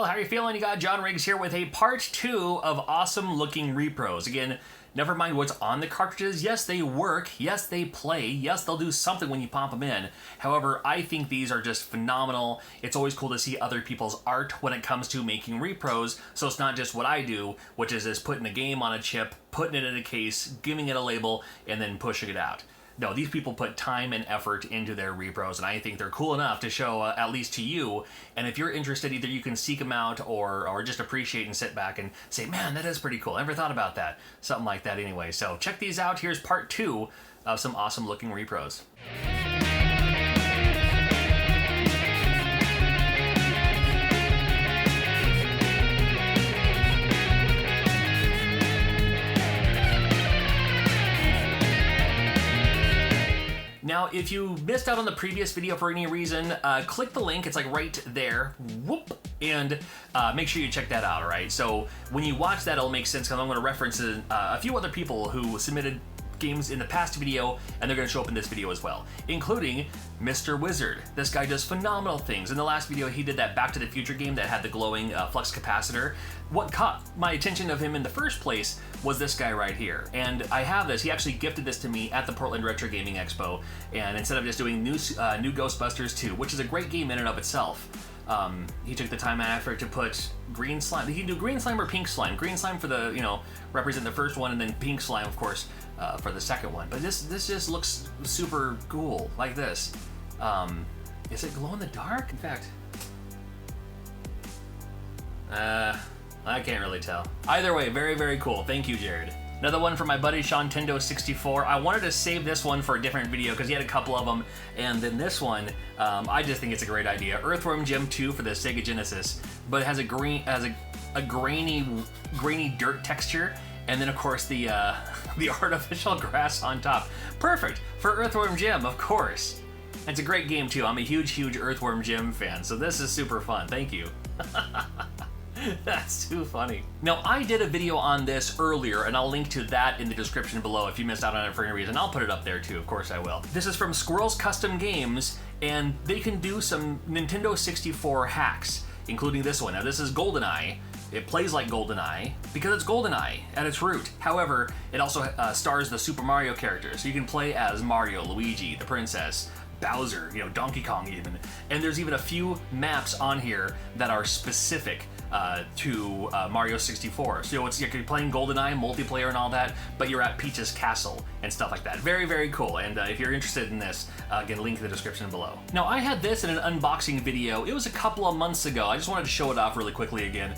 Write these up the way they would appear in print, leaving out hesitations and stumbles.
Well, how are you feeling? You got John Riggs here with a part 2 of awesome looking repros. Again, never mind what's on the cartridges. Yes, they work. Yes, they play. Yes, they'll do something when you pop them in. However, I think these are just phenomenal. It's always cool to see other people's art when it comes to making repros. So it's not just what I do, which is just putting a game on a chip, putting it in a case, giving it a label, and then pushing it out. No, these people put time and effort into their repros, and I think they're cool enough to show, at least to you. And if you're interested, either you can seek them out or just appreciate and sit back and say, man, that is pretty cool. I never thought about that. Something like that anyway. So check these out. Here's part 2 of some awesome looking repros. Now, if you missed out on the previous video for any reason, click the link. It's like right there. Whoop! And make sure you check that out, all right? So when you watch that, it'll make sense because I'm going to reference a few other people who submitted games in the past video, and they're going to show up in this video as well, including Mr. Wizard. This guy does phenomenal things. In the last video, he did that Back to the Future game that had the glowing flux capacitor. What caught my attention of him in the first place was this guy right here. And I have this. He actually gifted this to me at the Portland Retro Gaming Expo, and instead of just doing new Ghostbusters 2, which is a great game in and of itself, he took the time and effort to put green slime. He can do green slime or pink slime. Green slime for the, represent the first one, and then pink slime, of course, for the second one. But this just looks super cool, like this. Is it glow in the dark? In fact, I can't really tell. Either way, very, very cool. Thank you, Jared. Another one from my buddy Shantendo64. I wanted to save this one for a different video because he had a couple of them, and then this one, I just think it's a great idea. Earthworm Jim 2 for the Sega Genesis, but it has a grainy dirt texture, and then of course the artificial grass on top. Perfect for Earthworm Jim, of course. It's a great game too. I'm a huge Earthworm Jim fan, so this is super fun. Thank you. That's too funny. Now, I did a video on this earlier, and I'll link to that in the description below if you missed out on it for any reason. I'll put it up there too, of course I will. This is from Squirrel's Custom Games, and they can do some Nintendo 64 hacks, including this one. Now, this is Goldeneye. It plays like Goldeneye because it's Goldeneye at its root. However, it also stars the Super Mario characters, so you can play as Mario, Luigi, the princess, Bowser, Donkey Kong even. And there's even a few maps on here that are specific to Mario 64. So you're playing GoldenEye, multiplayer and all that, but you're at Peach's castle and stuff like that. Very, very cool. And if you're interested in this, again, link in the description below. Now, I had this in an unboxing video. It was a couple of months ago. I just wanted to show it off really quickly again.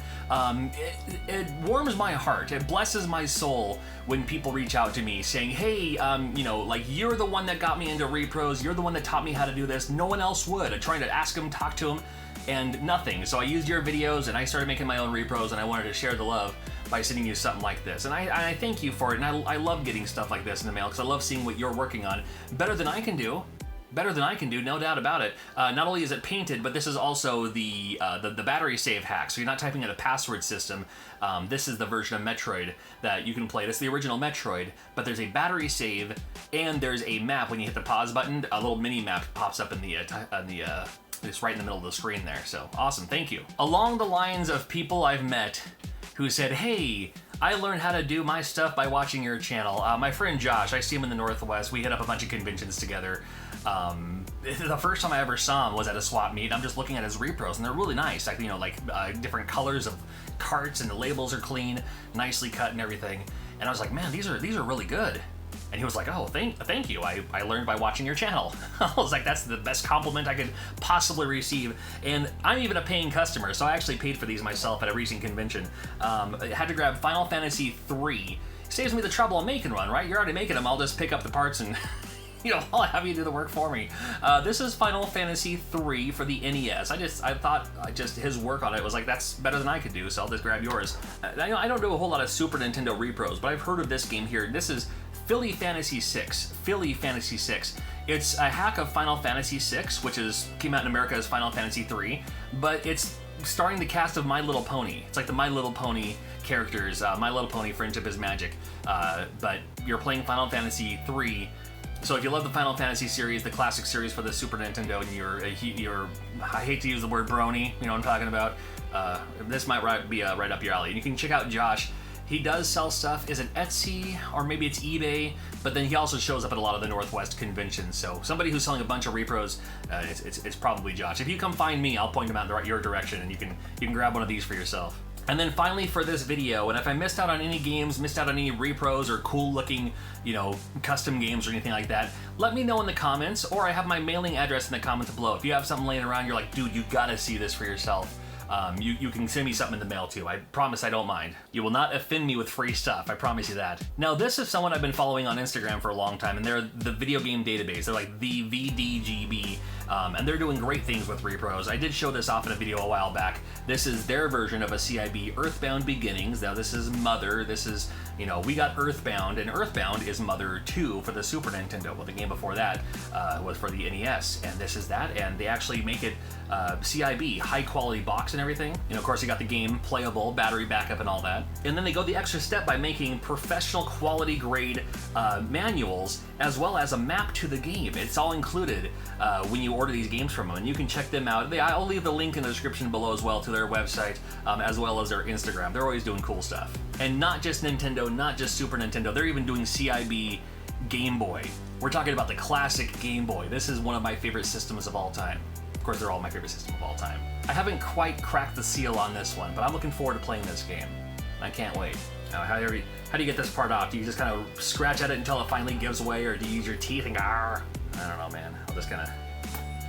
It warms my heart. It blesses my soul when people reach out to me saying, hey, like, you're the one that got me into repros. You're the one that taught me how to do this. No one else would. I'm trying to ask them, talk to them, and nothing. So I used your videos and I started making my own repros, and I wanted to share the love by sending you something like this. And I thank you for it, and I love getting stuff like this in the mail because I love seeing what you're working on. Better than I can do, no doubt about it. Not only is it painted, but this is also the battery save hack. So you're not typing in a password system. This is the version of Metroid that you can play. It's the original Metroid, but there's a battery save and there's a map. When you hit the pause button, a little mini map pops up in it's right in the middle of the screen there. So awesome, thank you. Along the lines of people I've met who said, hey, I learned how to do my stuff by watching your channel. My friend Josh, I see him in the Northwest. We hit up a bunch of conventions together. The first time I ever saw him was at a swap meet. I'm just looking at his repros, and they're really nice. Like, different colors of carts, and the labels are clean, nicely cut and everything. And I was like, man, these are really good. And he was like, oh, thank you. I learned by watching your channel. I was like, that's the best compliment I could possibly receive. And I'm even a paying customer, so I actually paid for these myself at a recent convention. I had to grab Final Fantasy III. Saves me the trouble of making one, right? You're already making them. I'll just pick up the parts and I'll have you do the work for me. This is Final Fantasy III for the NES. I thought his work on it was like, that's better than I could do, so I'll just grab yours. I don't do a whole lot of Super Nintendo repros, but I've heard of this game here. This is Philly Fantasy VI. It's a hack of Final Fantasy VI, which came out in America as Final Fantasy III, but it's starring the cast of My Little Pony. It's like the My Little Pony characters. My Little Pony Friendship is Magic, but you're playing Final Fantasy III. So if you love the Final Fantasy series, the classic series for the Super Nintendo, and you're I hate to use the word brony, you know what I'm talking about, this might be right up your alley. And you can check out Josh. He does sell stuff. Is it Etsy or maybe it's eBay? But then he also shows up at a lot of the Northwest conventions. So somebody who's selling a bunch of repros, it's probably Josh. If you come find me, I'll point him out in your direction, and you can grab one of these for yourself. And then finally for this video, and if I missed out on any games, missed out on any repros or cool looking, custom games or anything like that, let me know in the comments, or I have my mailing address in the comments below. If you have something laying around, you're like, dude, you gotta see this for yourself. You can send me something in the mail too. I promise I don't mind. You will not offend me with free stuff. I promise you that. Now this is someone I've been following on Instagram for a long time, and they're the video game database. They're like the VDGB, and they're doing great things with repros. I did show this off in a video a while back. This is their version of a CIB, Earthbound Beginnings. Now this is Mother. This is, we got Earthbound, and Earthbound is Mother 2 for the Super Nintendo. Well, the game before that was for the NES, and this is that, and they actually make it CIB, high quality box and everything. And of course you got the game playable, battery backup and all that. And then they go the extra step by making professional quality grade manuals, as well as a map to the game. It's all included when you order these games from them, and you can check them out. I'll leave the link in the description below as well to their website, as well as their Instagram. They're always doing cool stuff. And not just Nintendo, not just Super Nintendo, they're even doing CIB Game Boy. We're talking about the classic Game Boy. This is one of my favorite systems of all time. Of course, they're all my favorite system of all time. I haven't quite cracked the seal on this one, but I'm looking forward to playing this game. I can't wait. Now, how do you get this part off? Do you just kind of scratch at it until it finally gives way, or do you use your teeth and go, I don't know, man. I'll just kind of...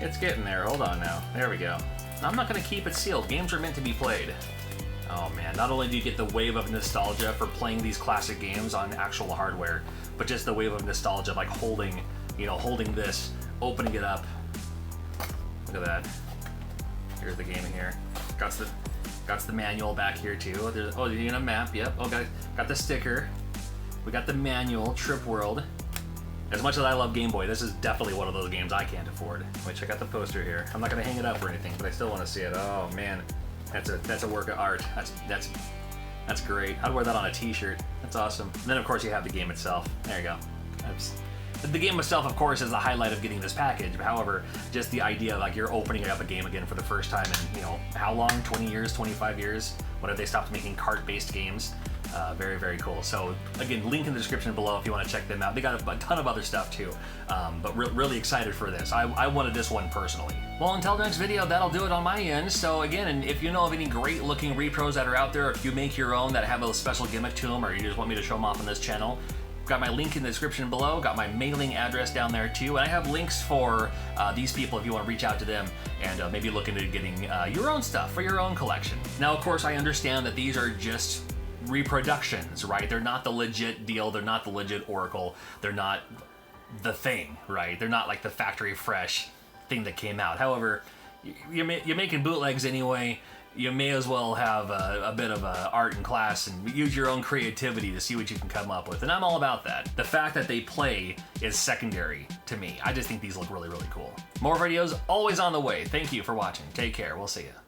It's getting there. Hold on now. There we go. I'm not going to keep it sealed. Games are meant to be played. Oh man, not only do you get the wave of nostalgia for playing these classic games on actual hardware, but just the wave of nostalgia, like holding this, opening it up. Look at that. Here's the game here. Got the manual back here too. You need a map. Yep. Oh, got the sticker. We got the manual. Trip World. As much as I love Game Boy, this is definitely one of those games I can't afford. Wait, check out the poster here. I'm not gonna hang it up or anything, but I still want to see it. Oh man, that's a work of art. That's great. I'd wear that on a T-shirt. That's awesome. And then of course you have the game itself. There you go. The game itself, of course, is the highlight of getting this package. However, just the idea, like you're opening up a game again for the first time in, how long? 20 years, 25 years? When have they stopped making cart-based games? Very, very cool. So again, link in the description below if you want to check them out. They got a ton of other stuff too, but really excited for this. I wanted this one personally. Well, until the next video, that'll do it on my end. So again, and if you know of any great looking repros that are out there, if you make your own that have a special gimmick to them, or you just want me to show them off on this channel, got my link in the description below, got my mailing address down there too, and I have links for these people if you want to reach out to them and maybe look into getting your own stuff for your own collection. Now, of course, I understand that these are just reproductions, right? They're not the legit deal, they're not the legit Oracle, they're not the thing, right? They're not like the factory fresh thing that came out. However, you're making bootlegs anyway. You may as well have a bit of art and class and use your own creativity to see what you can come up with. And I'm all about that. The fact that they play is secondary to me. I just think these look really, really cool. More videos always on the way. Thank you for watching. Take care. We'll see you.